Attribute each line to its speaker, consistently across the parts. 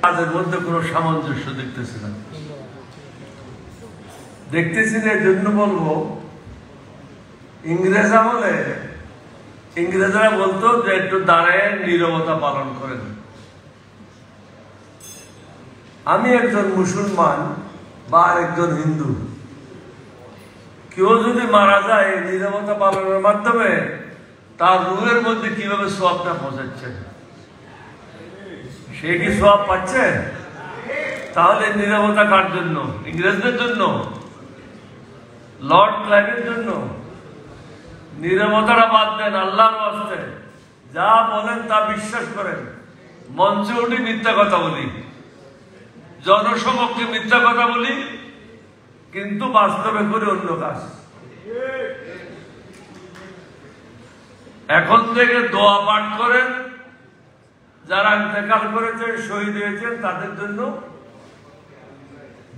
Speaker 1: তাদের মধ্যে কোনো সামঞ্জস্য দেখতেছি না। দেখতেছি না এর জন্য বলবো, ইংরেজ আমলে ইংরেজরা বলতো যে একটু দাঁড়ায় নীরবতা পালন করেন। আমি একজন মুসলমান বা আরেকজন হিন্দু, কেউ যদি মারা যায় নীরবতা পালনের মাধ্যমে তার রুহের মধ্যে কিভাবে সওয়াবটা পৌঁছাচ্ছে, সে কি সওয়াব পাচ্ছে? তাহলে নীরবতা কার জন্য? ইংরেজদের জন্য? লর্ড ক্লাইভের জন্য? নীরবতাটা বাদ দেন, আল্লাহর ওয়াস্তে যা বলেন তা বিশ্বাস করেন। মঞ্চে উঠে মিথ্যা কথা বলি, জনসমক্ষে মিথ্যা কথা বলি, কিন্তু বাস্তবে করে অন্য কাজ। এখন থেকে দোয়া পাঠ করেন, যারা ইন্তেকাল করেছেন, শহীদ হয়েছেন, তাদের জন্য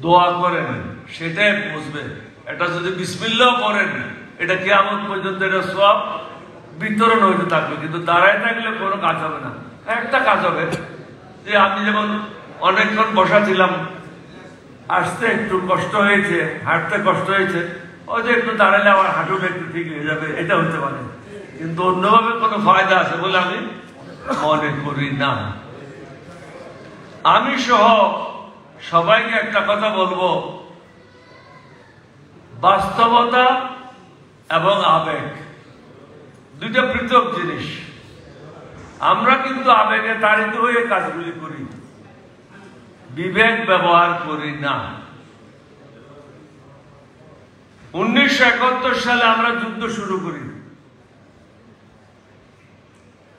Speaker 1: দোয়া করেন, সেটাই বুঝবে। এটা যদি বিসমিল্লাহ পড়েন, এটা কিয়ামত পর্যন্ত এটা সওয়াব বিতরণ হইতে থাকবে, কিন্তু দাঁড়ায় থাকলে কোনো কাজ হবে না। একটা কাজ হবে যে আমি যেমন অনেকক্ষণ বসা ছিলাম, আসতে একটু কষ্ট হয়েছে, হাঁটতে কষ্ট হয়েছে, ওই যে একটু দাঁড়ালে আমার হাঁটুটা একটু ঠিক হয়ে যাবে, এটা হতে পারে, কিন্তু অন্যভাবে কোনো ফায়দা আছে বলে আমি মনে করি না। আমি সহ সবাইকে একটা কথা বলবো, বাস্তবতা এবং আবেগ দুইটা পৃথক জিনিস। আমরা কিন্তু আবেগে তাড়িত হয়ে কাজগুলি করি, বিবেক ব্যবহার করি না। 1971 সালে আমরা যুদ্ধ শুরু করি।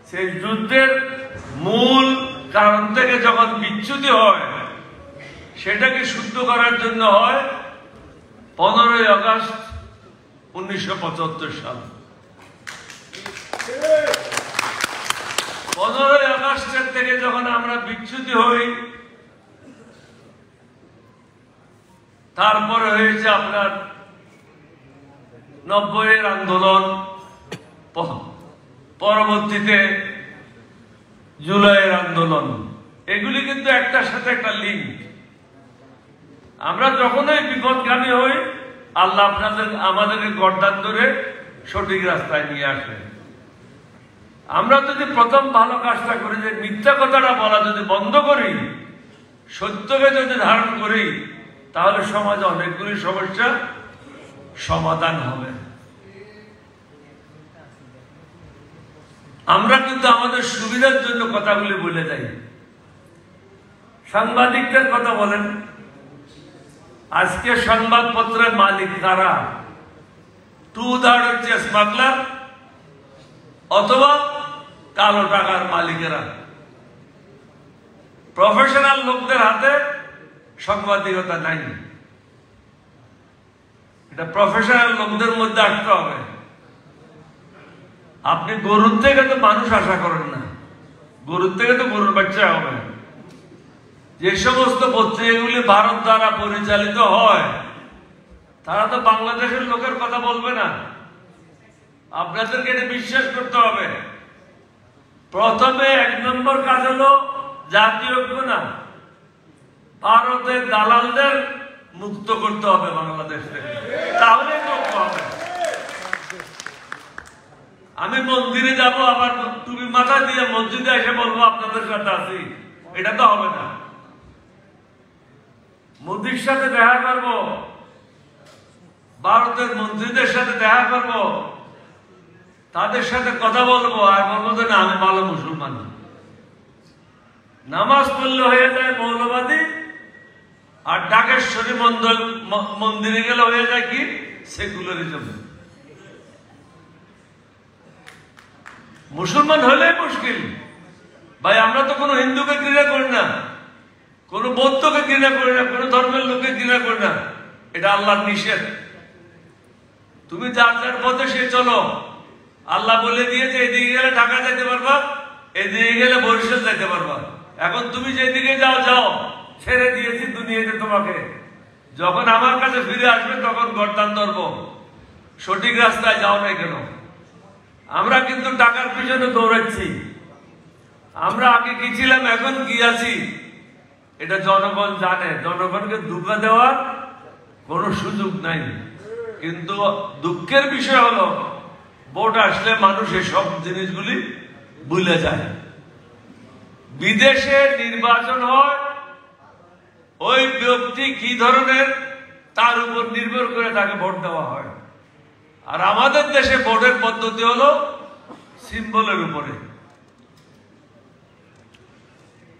Speaker 1: সেই যুদ্ধের মূল কারণ থেকে যখন বিচ্যুতি হয়, সেটাকে শুদ্ধ করার জন্য হয় 15ই আগস্ট 1975 সাল। 15ই আগস্টের থেকে যখন আমরা বিচ্যুতি হই, তারপরে হয়েছে আপনার 90-এর আন্দোলন, পরবর্তীতে জুলাইয়ের আন্দোলন। এগুলি কিন্তু একটার সাথে একটা লিঙ্ক। আমরা যখনই বিপদগামী হই, আল্লাহ আমাদেরকে গর্দান ধরে সঠিক রাস্তায় নিয়ে আসে। আমরা যদি প্রথম ভালো কাজটা করি, যে মিথ্যা কথাটা বলা যদি বন্ধ করি, সত্যকে যদি ধারণ করি, তাহলে সমাজে অনেকগুলি সমস্যা সমাধান হবে। আমরা কিন্তু আমাদের সুবিধার জন্য কথাগুলি বলে যাই। সাংবাদিকদের কথা বলেন, আজকে সংবাদপত্রের মালিক কারা? হচ্ছে স্মাগলার অথবা কালো টাকার মালিকেরা। প্রফেশনাল লোকদের হাতে সাংবাদিকতা নাই। এটা প্রফেশনাল লোকদের মধ্যে আসতে হবে। আপনি গরুর থেকে তো মানুষ আশা করেন না, গরুর থেকে তো গরুর বাচ্চা হবে। যে সমস্ত পত্রিকাগুলি ভারত দ্বারা পরিচালিত হয়, তারা তো বাংলাদেশের লোকের কথা বলবে না। আপনাদেরকে এটা বিশ্বাস করতে হবে। প্রথমে 1 নম্বর কাজ হলো জাতীয় ঐক্য না, ভারতের দালালদের মুক্ত করতে হবে বাংলাদেশ থেকে, তাহলে ঐক্য হবে। আমি মন্দিরে যাব, আবার টুপি মাথা দিয়ে মসজিদে এসে বলবো আপনাদের সাথে আছি, এটা তো হবে না। মোদির সাথে দেখা করব, ভারতের মন্ত্রীদের সাথে দেখা করব, তাদের সাথে কথা বলবো, আর বলবো যে না আমি ভালো মুসলমান। নামাজ পড়লে হয়ে যায় মৌলবাদী, আর ডাকেশ্বরী মন্দিরে গেলে হয়ে যায় কি সেকুলারিজম। মুসলমান হলে মুশকিল ভাই। আমরা তো কোনো হিন্দুকে ঘৃণা করি না, কোনো বৌদ্ধকে ঘৃণা করি না, কোনো ধর্মের লোককে ঘৃণা করি না। এটা আল্লাহর নিষেধ। তুমি যার যার পথে সে চলো। আল্লাহ বলে দিয়েছে এদিকে গেলে ঢাকা যেতে পারবা, এদিকে গেলে বরিশাল যেতে পারবা। এখন তুমি যেদিকে যাও যাও, ছেড়ে দিয়েছি দুনিয়াতে তোমাকে। যখন আমার কাছে ফিরে আসবে তখন গর্দান ধরবো, সঠিক রাস্তায় যাও না কেন। আমরা কিন্তু টাকার পিছনে দৌড়াচ্ছি। আমরা আগে কি ছিলাম, এখন কি আছি, এটা জনগণ জানে, জনগণকে ধোঁকা দেওয়ার কোনো সুযোগ নাই। কিন্তু দুঃখের বিষয় হলো ভোট আসলে মানুষ এসব জিনিসগুলি ভুলে যায়। বিদেশে নির্বাচন হয়, ওই ব্যক্তি কি ধরনের তার উপর নির্ভর করে তাকে ভোট দেওয়া হয়। আর আমাদের দেশে ভোটের পদ্ধতি হলো সিম্বলের উপরে।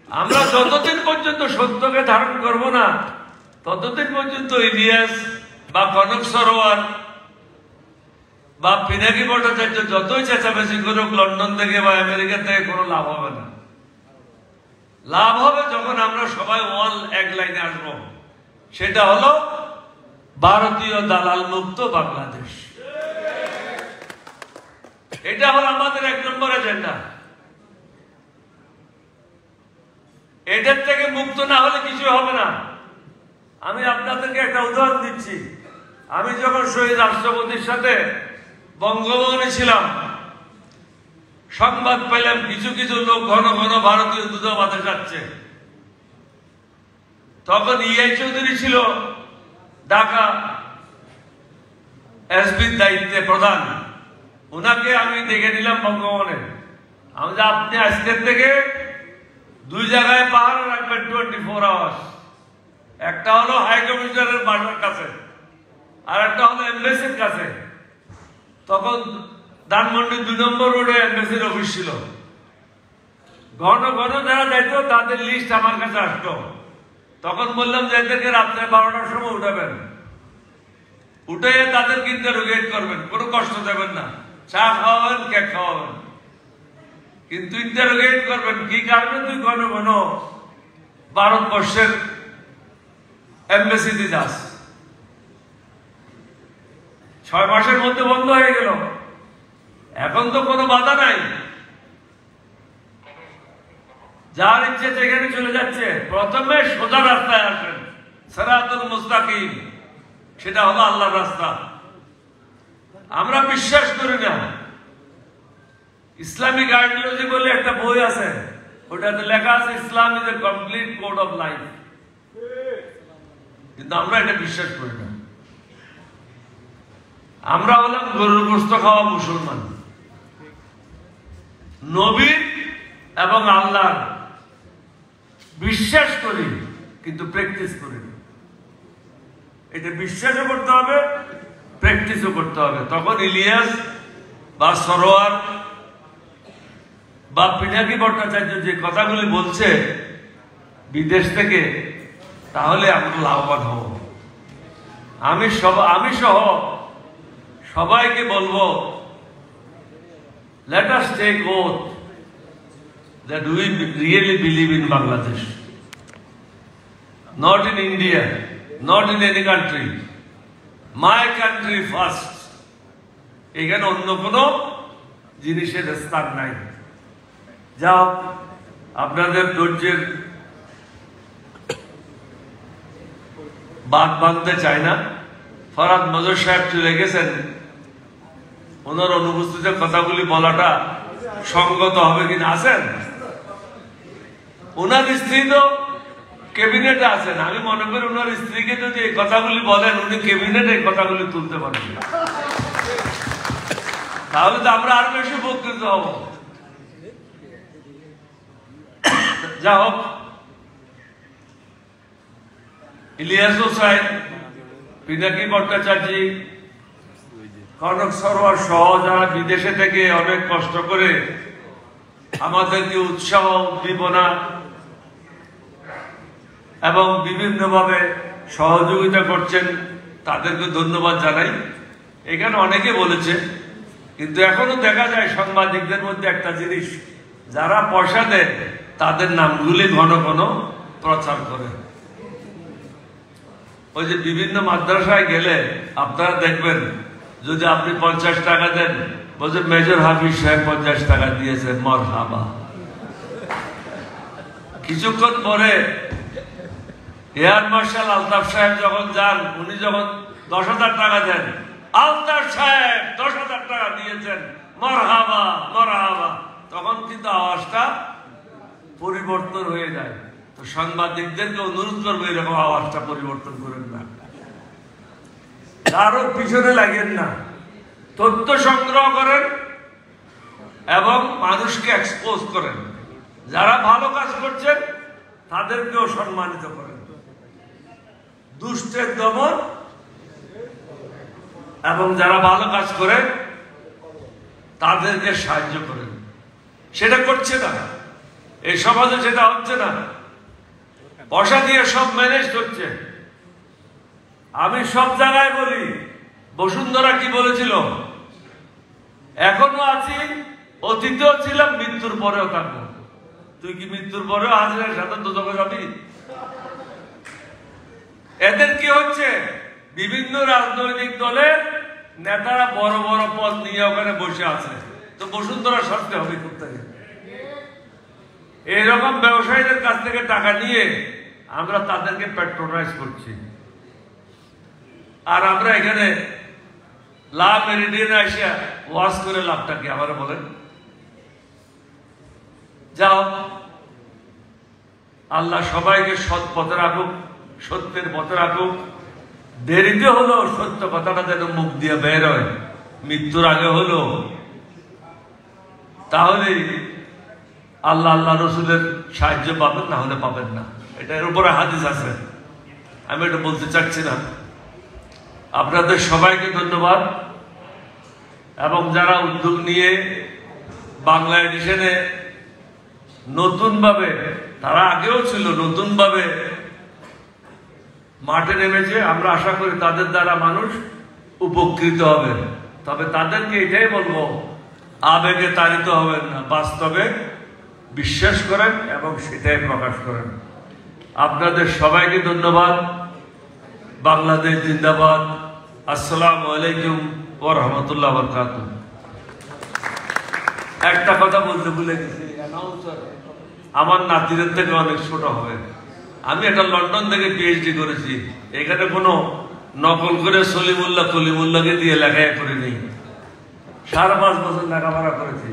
Speaker 1: আমরা যতদিন পর্যন্ত সত্যকে ধারণ করব না, ততদিন পর্যন্ত ইলিয়াস বা কনক সরোয়ার বা পিনাকি ভট্টাচার্য যতই চেঁচামেচি করুক লন্ডন থেকে বা আমেরিকা থেকে, কোনো লাভ হবে না। লাভ হবে যখন আমরা সবাই এক লাইনে আসবো, সেটা হলো ভারতীয় দালাল মুক্ত বাংলাদেশ। এটা হলো আমাদের 1 নম্বর এজেন্ডা। এটার থেকে মুক্ত না হলে কিছু হবে না। আমি আপনাদেরকে একটা উদাহরণ দিচ্ছি। আমি যখন শহীদ রাষ্ট্রপতির সাথে বঙ্গভবনে ছিলাম, সংবাদ পেলাম কিছু কিছু লোক ঘন ঘন ভারতীয় দূতাবাসে যাচ্ছে। তখন ইআই চৌধুরী ছিল ঢাকা এসবির দায়িত্বে প্রধান, উনাকে আমি দেখে নিলাম বঙ্গভবনে। আমি যে আপনি আজকের থেকে 2 জায়গায় পাহারা রাখবেন 24 আওয়ার্স। একটা হলো হাই কমিশনারের বাসার কাছে, আর একটা হলো এমবেসির কাছে। তখন ধানমন্ডি 2 নম্বর রোডে এমবেসির অফিস ছিল। ঘন ঘন যারা যাইত তাদের লিস্ট আমার কাছে আসতো। তখন বললাম যে এদেরকে রাত্রে 12টার সময় উঠাবেন, উঠে তাদেরকে ইন্টারোগেট করবেন, কোনো কষ্ট দেবেন না, চা খাওয়াবেন, কেক খাওয়াবেন, কিন্তু ইন্টারোগেট করবেন কি কারণে তুই ঘন ঘন ভারতবর্ষের এমবেসিতে যাস। 6 মাসের মধ্যে বন্ধ হয়ে গেল। এখন তো কোনো বাধা নাই, যার ইচ্ছে সেখানে চলে যাচ্ছে। প্রথমে সোজা রাস্তায় আসেন, সিরাতুল মুস্তাকিম, সেটা হলো আল্লাহর রাস্তা। আমরা বিশ্বাস করি না। ইসলামিক আইডিওলজি বলে একটা বই আছে, ওটাতে লেখা আছে Islam is a complete code of life, কিন্তু আমরা এটা বিশ্বাস করি না। আমরা হলাম গরুর গোশত খাওয়া মুসলমান। নবীর এবং আল্লাহ বিশ্বাস করি, কিন্তু প্র্যাকটিস করি না। এটা বিশ্বাসও করতে হবে, প্র্যাকটিসও করতে হবে। তখন ইলিয়াস বা সরোয়ার বা পিনাকি ভট্টাচার্য যে কথাগুলি বলছে বিদেশ থেকে, তাহলে আমরা লাভবান হব। আমি সহ সবাইকে বলবো, let us take oath that we really believe in Bangladesh, not in India, not in any country. My country first. এখানে অন্য কোনো জিনিসের স্থান নাই। যাও, আপনাদের ধৈর্যের বাদ বাঁধতে চাই না। ফরহাদ মজর সাহেব চলে গেছেন, ওনার অনুপস্থিতিতে কথাগুলি বলাটা সঙ্গত হবে কিনা। আছেন ওনার স্ত্রী, তো ক্যাবিনেটে আছেন। আমি মনে করি ওনার স্ত্রীকে যদি এই কথাগুলি বলেন, উনি ক্যাবিনেটে এই কথাগুলি তুলতে পারবেন, তাহলে তো আমরা আরো বেশি উপকৃত হব। যা হোক, ইলিয়াস হোসেন, পিনাকি ভট্টাচার্য, কনক সরোয়ার সহ যারা বিদেশে থেকে অনেক কষ্ট করে আমাদেরকে উৎসাহ, উদ্দীপনা এবং বিভিন্নভাবে সহযোগিতা করছেন, তাদেরকে ধন্যবাদ জানাই। এখানে অনেকে বলেছে, কিন্তু এখনো দেখা যায় সাংবাদিকদের মধ্যে একটা জিনিস, যারা পয়সা দেয় তাদের নামগুলি ঘন ঘন প্রচার করে। ওই যে বিভিন্ন মাদ্রাসায় গেলে আপনারা দেখবেন, যদি আপনি 50 টাকা দেন, বলছে মেজর হাফিজ সাহেব 50 টাকা দিয়েছে, মারহাবা। কিছুক্ষণ পরে এয়ার মার্শাল আলতাফ সাহেব যখন যান, উনি যখন 10,000 টাকা দেন, আলতাফ সাহেব 10,000 টাকা দিয়েছেন, মারহাবা মারহাবা। তখন কিন্তু আওয়াজটা পরিবর্তন হয়ে যায়। তো সাংবাদিকদেরকে অনুরোধ করবো এরকম আওয়াজটা পরিবর্তন করেন না, কারো পিছনে লাগেন না, তথ্য সংগ্রহ করেন এবং মানুষকে এক্সপোজ করেন। যারা ভালো কাজ করছেন তাদেরকেও সম্মানিত করেন, দুষ্টের দমন এবং যারা ভালো কাজ করে তাদেরকে সাহায্য করেন। সেটা করছে না, এই সমাজে সেটা হচ্ছে না, পয়সা দিয়ে সব ম্যানেজ করছে। আমি সব জায়গায় বলি, বসুন্ধরা কি বলেছিল, এখনো আছি, অতীতেও ছিলাম, মৃত্যুর পরেও থাকবো। তুই কি মৃত্যুর পরেও হাজিরার সাথে দোজখে যাবি? এদের কি হচ্ছে, বিভিন্ন রাজনৈতিক দলের নেতারা বড় বড় পদ নিয়ে ওখানে বসে আছে, তো বসুন্ধরা সরতে হবে কোথায়? এইরকম ব্যবসায়ীদের কাছ থেকে টাকা নিয়ে আমরা তাদেরকে প্যাট্রোনাইজ করছি, আর আমরা এখানে লাভ মেরিডিয়ানে আসিয়া ওয়াজ করে লাভটা কি আমার বলেন? যাও, আল্লাহ সবাইকে সৎ পথে রাখুক, সত্যের পথে রাখুক। দেরিতে হলো সত্য কথাটা যেন মুখ দিয়ে বের হয়, মৃত্যুর আগে হলো, তাহলে আল্লাহ আল্লাহ রসুলের সাহায্য পাবেন, না হলে পাবেন না। এটার উপরে হাদিস আছে, আমি এটা বলতে চাচ্ছি না। আপনাদের সবাইকে ধন্যবাদ, এবং যারা উদ্যোগ নিয়ে বাংলা এডিশনে নতুনভাবে, তারা আগেও ছিল, নতুনভাবে মাঠে নেমেছে, আমরা আশা করি তাদের দ্বারা মানুষ উপকৃত হবে। তবে তাদেরকে এটাই বলবো, আবেগে তাড়িত হবেন না, বাস্তবে বিশ্বাস করেন এবং সেটাই প্রকাশ করেন। আপনাদের সবাইকে ধন্যবাদ। বাংলাদেশ জিন্দাবাদ। আসসালামু আলাইকুম ওয়া রাহমাতুল্লাহি ওয়া বারাকাতুহু। একটা কথা বলতে ভুলে গেছি, আমার নাতিদের থেকে অনেক ছোট হবে। আমি একটা লন্ডন থেকে পিএইচডি করেছি, এখানে কোনো নকল করে কলিমুল্লাহকে দিয়ে লেখায় করে নেই। 5.5 বছর লেখাপড়া করেছি,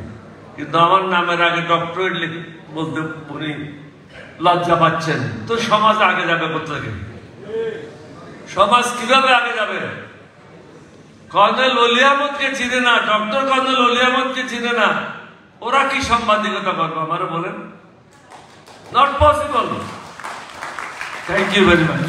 Speaker 1: কিন্তু আমার নামের আগে ডক্টরেট বলতে উনি লজ্জা পাচ্ছেন। তো সমাজ আগে যাবে কোথেকে? সমাজ কিভাবে আগে যাবে? কর্নেল অলি আহমদকে চিনে না, ডক্টর কর্নেল অলি আহমদকে চিনে না, ওরা কি সাংবাদিকতা করবে আমার বলেন? Not possible. Thank you very much.